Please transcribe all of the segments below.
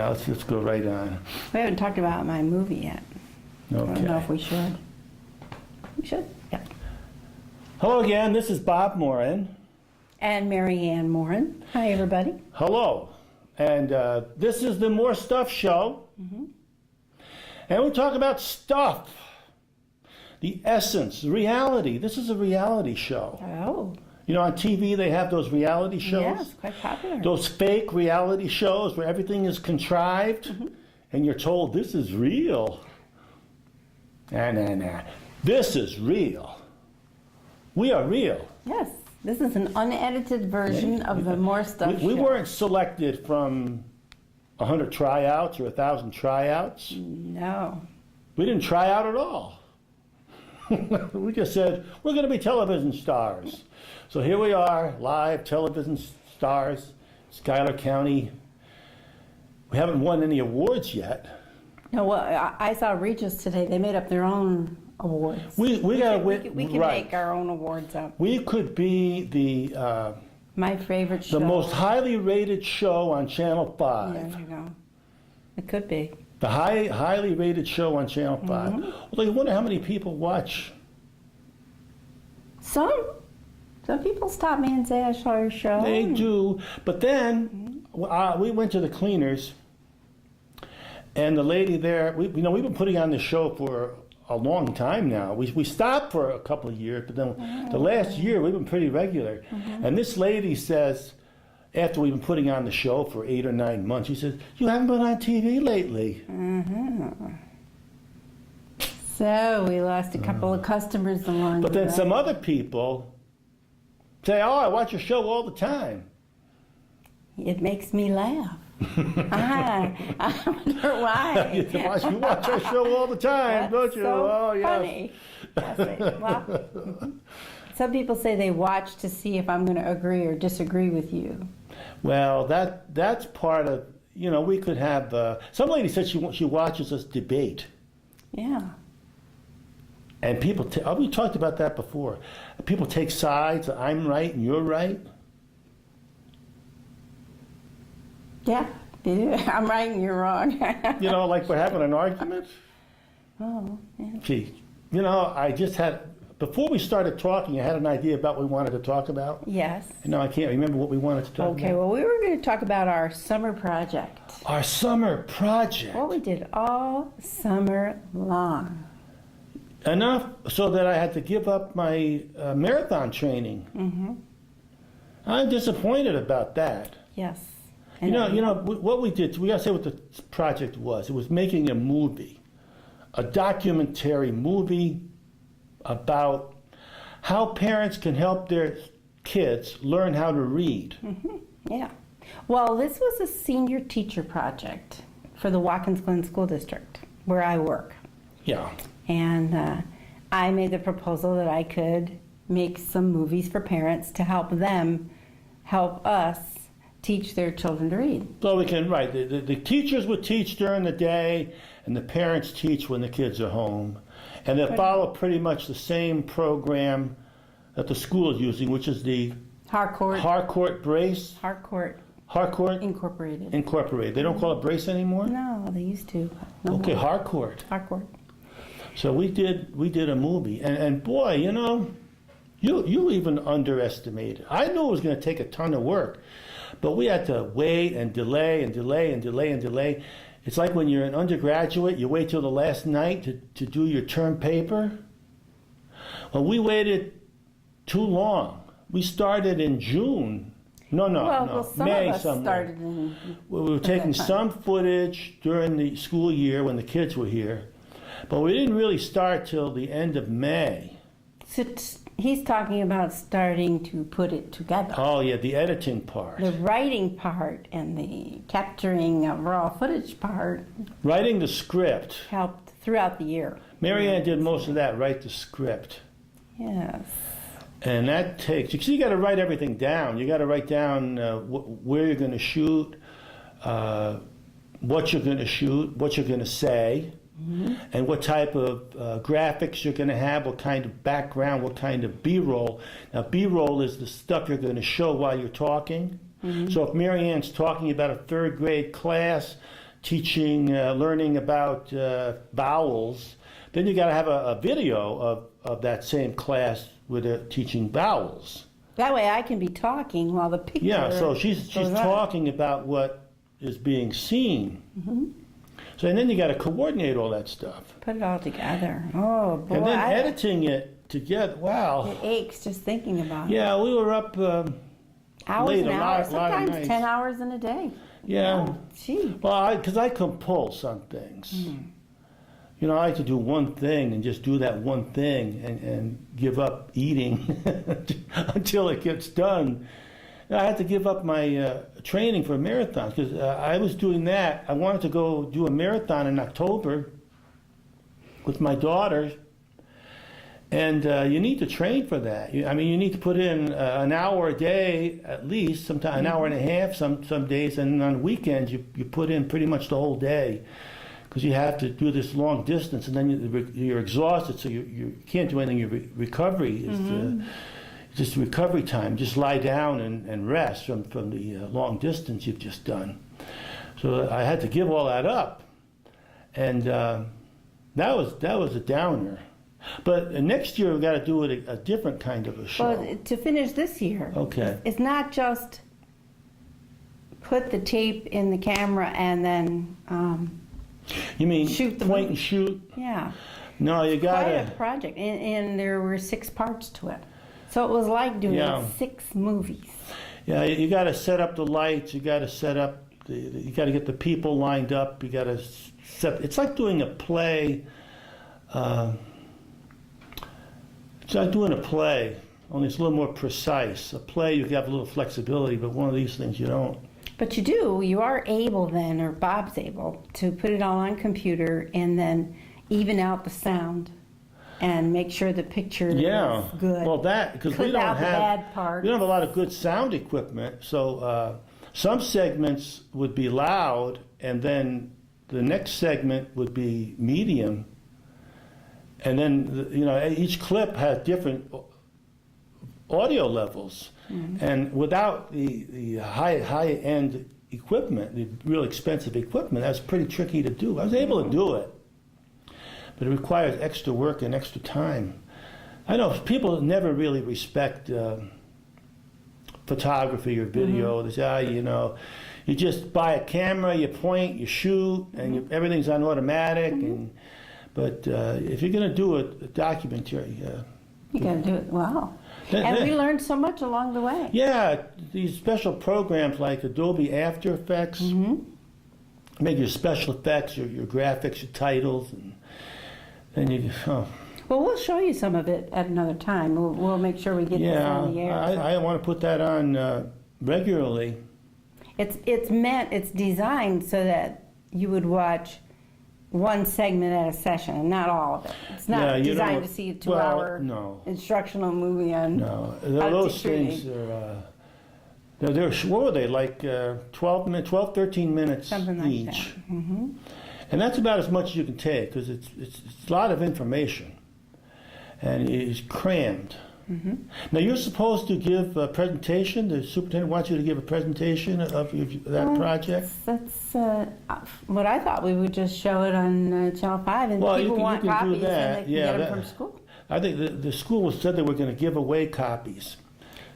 Yeah, let's just go right on. We haven't talked about my movie yet. I don't know if Okay. we should. We should? Yeah. Hello again, this is Bob Moran. And Mary Ann Moran. Hi, everybody. Hello. And this is the More Stuff Show. And we talk about stuff. The essence, reality. This is a reality show. Oh, You know, on TV they have those reality shows. yes, quite popular. Those fake reality shows where everything is contrived and you're told this is real. Nah. This is real. We are real. Yes, this is an unedited version of the More Stuff We Show. weren't selected from 100 tryouts or 1,000 tryouts. No. We didn't try out at all. We just said, we're going to be television stars. So here we are, live television stars, Schuyler County. We haven't won any awards yet. No, well, I saw Regis today. They made up their own awards. We got to win. We can right. make our own awards up. We could be the My favorite show. most highly rated show on Channel 5. There you go. It could be. The highly rated show on Channel 5. Well, I wonder how many people watch. Some people stop me and say I saw your show. They do. But then we went to the cleaners, and the lady there, we've been putting on this show for a long time now. We stopped for a couple of years, but then the last year we've been pretty regular. And this lady says, after we've been putting on the show for 8 or 9 months, she says, "You haven't been on TV lately." So we lost a couple of customers along But the then way. some other people say, "Oh, I watch your show all the time." It makes me laugh. I wonder why. You watch our show all the time, That's don't you? so Oh, yes. funny. Yes, well, some people say they watch to see if I'm going to agree or disagree with you. Well, that's part of, we could have, some lady said she watches us debate. Yeah. And people, we talked about that before. People take sides, I'm right and you're right. Yeah. I'm right and you're wrong. Like we're having an argument. Oh, yeah. Gee, I just had, before we started talking, I had an idea about what we wanted to talk about. Yes. And now I can't remember what we wanted to talk Okay, about. well, we were going to talk about our summer project. Our summer project. What we did all summer long. Enough so that I had to give up my marathon training. I'm disappointed about that. Yes. What we did, we got to say what the project was. It was making a movie, a documentary movie about how parents can help their kids learn how to read. Yeah. Well, this was a senior teacher project for the Watkins Glen School District, where I work. Yeah. And I made the proposal that I could make some movies for parents to help them help us teach their children to read. So we can, right, the teachers would teach during the day, and the parents teach when the kids are home. And they follow pretty much the same program that the school is using, which is the Harcourt Brace. Harcourt Incorporated. Incorporated. They don't call it Brace anymore? No, they used to. But no Okay, more. Harcourt. Harcourt. So we did a movie, and boy, you even underestimated. I knew it was going to take a ton of work, but we had to wait and delay and delay and delay and delay. It's like when you're an undergraduate, you wait till the last night to do your term paper. Well, we waited too long. We started in June. No, some May of us somewhere. started in. We were taking some footage during the school year when the kids were here, but we didn't really start till the end of May. So he's talking about starting to put it together. Oh, yeah, the editing part. The writing part and the capturing of raw footage part Writing the script. helped throughout the year. Mary Ann did most of that, write the script. Yes. And that takes, because you got to write everything down. You got to write down where you're going to shoot, what you're going to shoot, what you're going to say, and what type of graphics you're going to have, what kind of background, what kind of B-roll. Now, B-roll is the stuff you're going to show while you're talking. So if Mary Ann's talking about a third grade class, teaching, learning about vowels. Then you got to have a video of that same class where they're teaching vowels. That way I can be talking while the picture Yeah, so she's goes on. talking about what is being seen. Mm-hmm. So, and then you got to coordinate all that stuff. Put it all together. Oh, boy. And then editing it together. Wow. It aches just thinking about it. Yeah, we were up Hours late and a hours. lot of Sometimes nights. 10 hours in a day. Yeah. Oh, gee. Well, because I compulse on things. You know, I like to do one thing and just do that one thing and give up eating until it gets done. I had to give up my training for marathons because I was doing that. I wanted to go do a marathon in October with my daughter. And you need to train for that. I mean, you need to put in an hour a day at least, sometimes an hour and a half some days, and on weekends you put in pretty much the whole day because you have to do this long distance, and then you're exhausted, so you can't do anything. Your recovery is just recovery time. Just lie down and rest from the long distance you've just done. So I had to give all that up, and that was a downer. But next year we've got to do it a different kind of a show. Well, to finish this year, Okay. it's not just put the tape in the camera and then, You mean shoot the point movie. and shoot? yeah. No, you Quite a gotta. project. And there were 6 parts to it. So it was like doing Yeah. 6 movies. Yeah, you got to set up the lights. You got to set up. You got to get the people lined up. You got to set. It's like doing a play. It's like doing a play, only it's a little more precise. A play you have a little flexibility, but one of these things you don't. But you are able then, or Bob's able, to put it all on computer and then even out the sound and make sure the picture Yeah. is good. Well, that because we Clip don't out the have bad parts. we don't have a lot of good sound equipment. So some segments would be loud, and then the next segment would be medium. And then, each clip has different audio levels. And without the high-end equipment, the real expensive equipment, that's pretty tricky to do. I was able to do it, but it requires extra work and extra time. I know people never really respect photography or video. They say, you just buy a camera, you point, you shoot, and everything's on automatic. But if you're going to do a documentary, You got to do it well. That- And that- we learned so much along the way. yeah, these special programs like Adobe After Effects make your special effects, your graphics, your titles, and then you. Oh, Well, we'll show you some of it at another time. We'll make sure we get this yeah, on the air. I want to put that on regularly. It's designed so that you would watch one segment at a session and not all of it. It's not Yeah, you designed don't- to see a well, 2-hour no. instructional movie on No, how to those teach things reading. are. They're what were they like? 12, 13 minutes Something like each. that. Mm-hmm. And that's about as much as you can take because it's a lot of information, and it's crammed. Mm-hmm. Now you're supposed to give a presentation. The superintendent wants you to give a presentation of that project. That's what I thought. We would just show it on Channel 5, and Well, people want you can do copies, that. and they can Yeah, get them that- from school. I think the school said they were going to give away copies.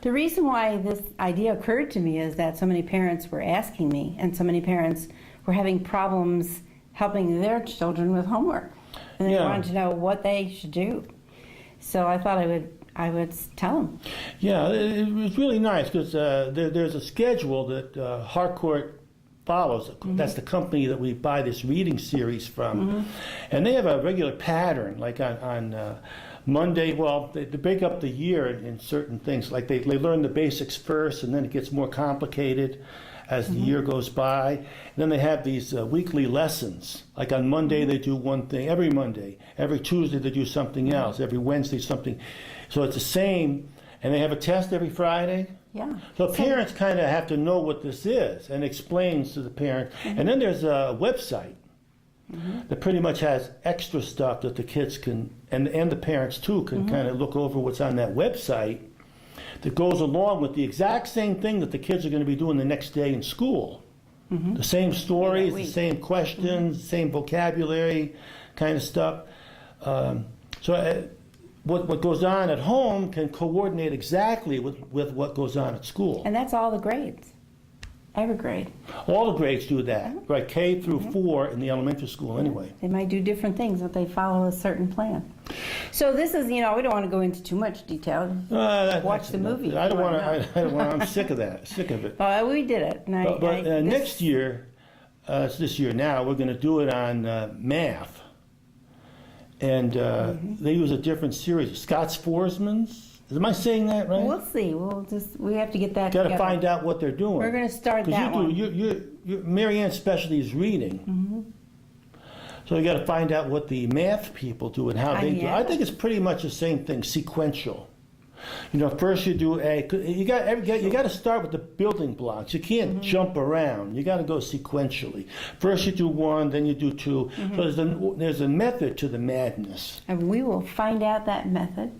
The reason why this idea occurred to me is that so many parents were asking me, and so many parents were having problems helping their children with homework, and they Yeah. wanted to know what they should do. So I thought I would tell them. Yeah, it was really nice because there's a schedule that Harcourt follows. That's the company that we buy this reading series from. And they have a regular pattern, like on Monday, well, they break up the year in certain things. Like they learn the basics first, and then it gets more complicated as the year goes by. And then they have these weekly lessons. Like on Monday, they do one thing. Every Monday. Every Tuesday, they do something else. Every Wednesday, something. So it's the same. And they have a test every Friday. Yeah. So parents kind of have to know what this is and explains to the parent. And then there's a website that pretty much has extra stuff that the kids can, and the parents too, can kind of look over what's on that website that goes along with the exact same thing that the kids are going to be doing the next day in school. The same stories, week. the same questions, same vocabulary kind of stuff. What goes on at home can coordinate exactly with what goes on at school. And that's all the grades. Every grade. All the grades do that, right? K through 4 in the elementary school anyway. They might do different things, but they follow a certain plan. So this is, we don't want to go into too much detail. Watch the movie. I don't want to. I'm sick of that. Sick of it. Well, we did it. And But next year, it's this year now, we're going to do it on math. And they use a different series. Scott Forsman's. Am I saying that right? We'll see. We have to get that Got to together. find out what they're doing. We're going to start that one. Mary Ann's specialty is reading. So you got to find out what the math people do and how they do. I think it's pretty much the same thing, sequential. First you do you got to start with the building blocks. You can't jump around. You got to go sequentially. First you do 1, then you do 2. So there's a method to the madness. And we will find out that method.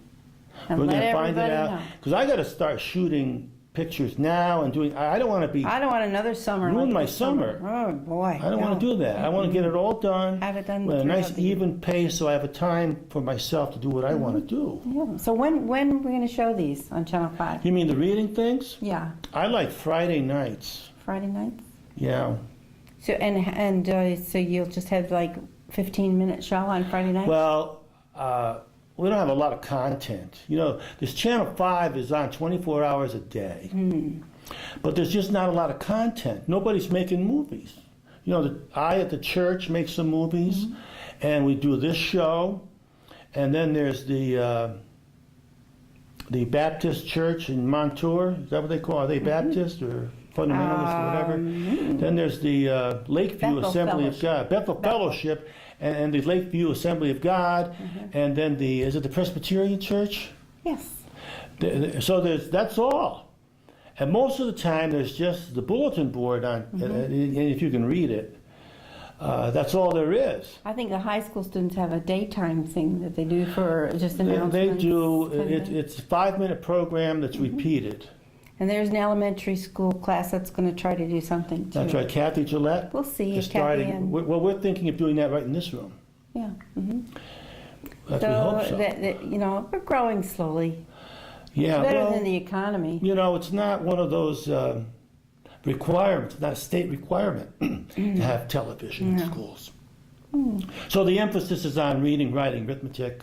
And We're let going to find it everybody out know. because I got to start shooting pictures now and doing. I don't want to be. I don't want another summer. Ruin like my this summer. Oh boy. I don't want to do that. I want to get it all done. Have it done with a nice throughout the- even pace, so I have a time for myself to do what I want to do. Yeah. So when are we going to show these on Channel 5? You mean the reading things? Yeah. I like Friday nights. Friday nights? Yeah. So so you'll just have like 15-minute show on Friday night? Well, we don't have a lot of content. This Channel 5 is on 24 hours a day. But there's just not a lot of content. Nobody's making movies. I at the church make some movies, and we do this show. And then there's the Baptist Church in Montour. Is that what they call it? Are they Baptist or fundamentalist or whatever? Then there's the Lakeview Bethel Assembly of Fellowship. God, Bethel Fellowship, and the Lakeview Assembly of God, and then is it the Presbyterian Church? Yes. So that's all. And most of the time, there's just the bulletin board on, and if you can read it, that's all there is. I think the high school students have a daytime thing that they do for just announcements. They do. kind of. It's a 5-minute program that's repeated. And there's an elementary school class that's going to try to do something too. That's right, Kathy Gillette. We'll see is if Kathy starting. and... We're thinking of doing that right in this room. Yeah. We hope so. We're growing slowly. Yeah, It's better well, than the economy. it's not one of those requirements, not a state requirement to have television in schools. So the emphasis is on reading, writing, arithmetic,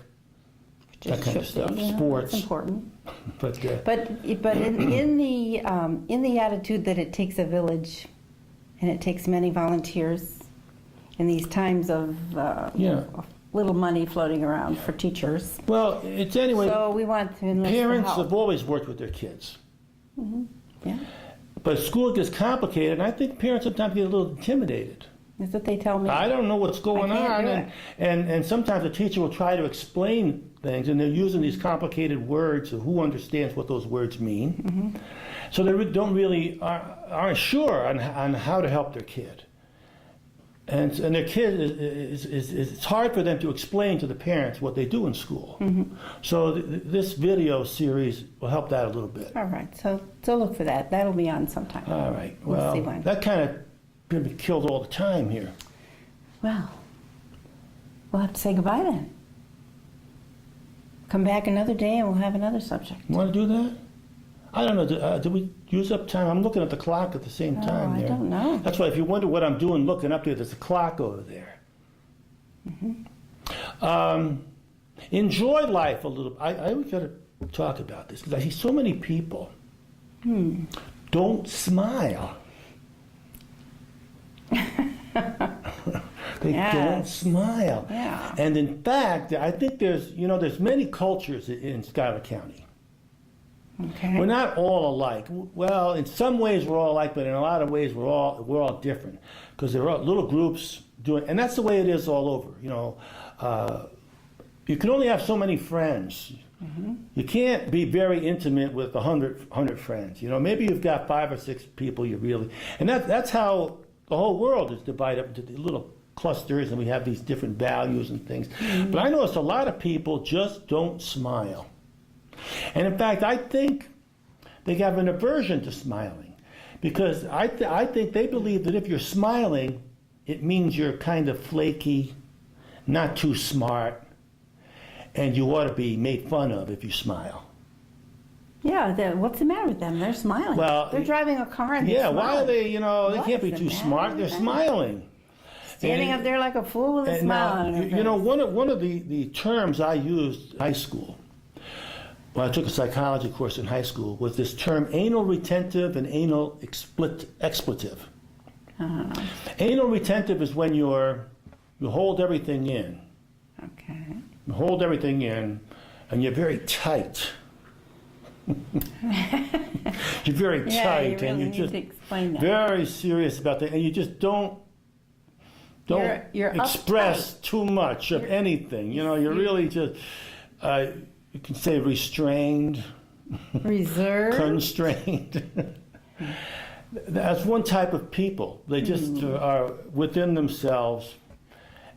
that kind of stuff, sports. It's important. But in the attitude that it takes a village, and it takes many volunteers, in these times of little money floating around for teachers. Well, it's anyway. So we want to enlist the Parents help. have always worked with their kids. Yeah, But school gets complicated, and I think parents sometimes get a little intimidated. that's what they tell me. I don't know what's going I can't on, do and sometimes the teacher will try to explain things, and they're using these complicated words, so who understands what those words mean? So they don't really aren't sure on how to help their kid. And their kid it's hard for them to explain to the parents what they do in school. So this video series will help that a little bit. All right, so look for that. That'll be on sometime. All right. We'll Well, see when. that kind of going to be killed all the time here. Well, we'll have to say goodbye then. Come back another day and we'll have another subject. You want to do that? I don't know. Did we use up time? I'm looking at the clock at the same time I there. don't know. That's why if you wonder what I'm doing looking up there, there's a clock over there. Enjoy life a little. I always got to talk about this because I see so many people don't smile. They don't Yes. smile. Yeah. And in fact, I think there's many cultures in Schuyler County. Okay. We're not all alike. Well, in some ways we're all alike, but in a lot of ways we're all different because there are little groups doing, and that's the way it is all over. You can only have so many friends. You can't be very intimate with 100 friends. Maybe you've got 5 or 6 people you really, and that's how the whole world is divided up into the little clusters, and we have these different values and things. But I notice a lot of people just don't smile. And in fact, I think they have an aversion to smiling Because I think they believe that if you're smiling, it means you're kind of flaky, not too smart, and you ought to be made fun of if you smile. Yeah, what's the matter with them? They're smiling. Well, they're driving a car and they're Yeah, smiling. why are they, they can't be What's too the smart. matter They're with them? smiling. Standing up there like a fool with a And smile now, on their you know, face. one of the terms I used in high school, when I took a psychology course in high school, was this term anal retentive and anal expletive. Anal retentive is when you hold everything in. Okay. You hold everything in, and you're very tight. You're very Yeah, tight, you really and you're need just to explain that. very serious about that, and you just don't You're express uptight. too much of anything. You're really just you can say restrained, Reserved. constrained. That's one type of people. They just are within themselves,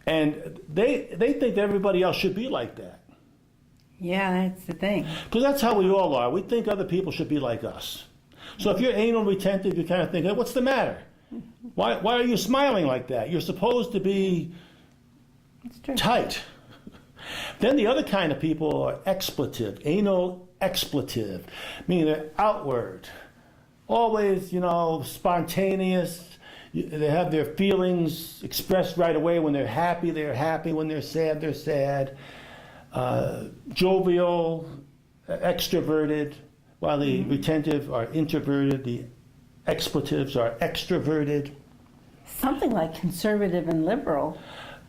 and they think that everybody else should be like that. Yeah, that's the thing. Because that's how we all are. We think other people should be like us. So if you're anal retentive, you kind of think, hey, what's the matter? Why are you smiling like that? You're supposed to be It's true. tight. Then the other kind of people are expletive, anal expletive, meaning they're outward, always, spontaneous. They have their feelings expressed right away. When they're happy, they're happy. When they're sad. Jovial, extroverted, while the retentive are introverted, the expletives are extroverted. Something like conservative and liberal.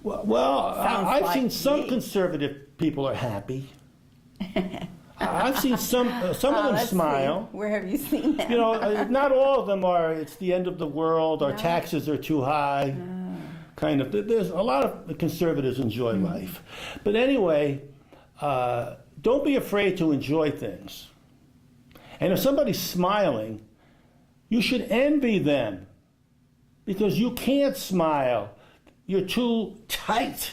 Well, Sounds I've like seen some me. conservative people are happy. I've seen some of them Let's smile. see. Where have you seen that? Not all of them are, it's the end of the world, our No. taxes are too high. Kind of. There's a lot of conservatives enjoy life. But anyway, don't be afraid to enjoy things. And if somebody's smiling, you should envy them because you can't smile. You're too tight.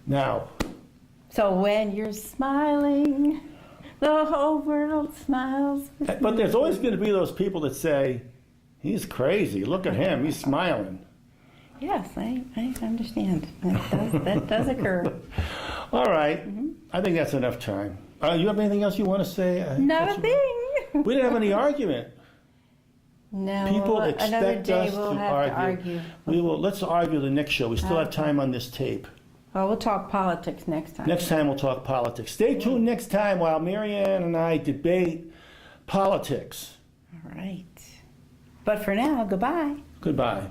Now, So when you're smiling, the whole world smiles. but there's always going to be those people that say, he's crazy. Look at him. He's smiling. Yes, I understand. That does occur. All right. I think that's enough time. You have anything else you want to say? Not a thing. We didn't have any argument. No, People another expect day us we'll to have argue. to argue. Let's argue the next show. We still have time on this tape. Well, we'll talk politics next time. Next time we'll talk politics. Stay tuned next time while Marianne and I debate politics. All right. But for now, goodbye. Goodbye.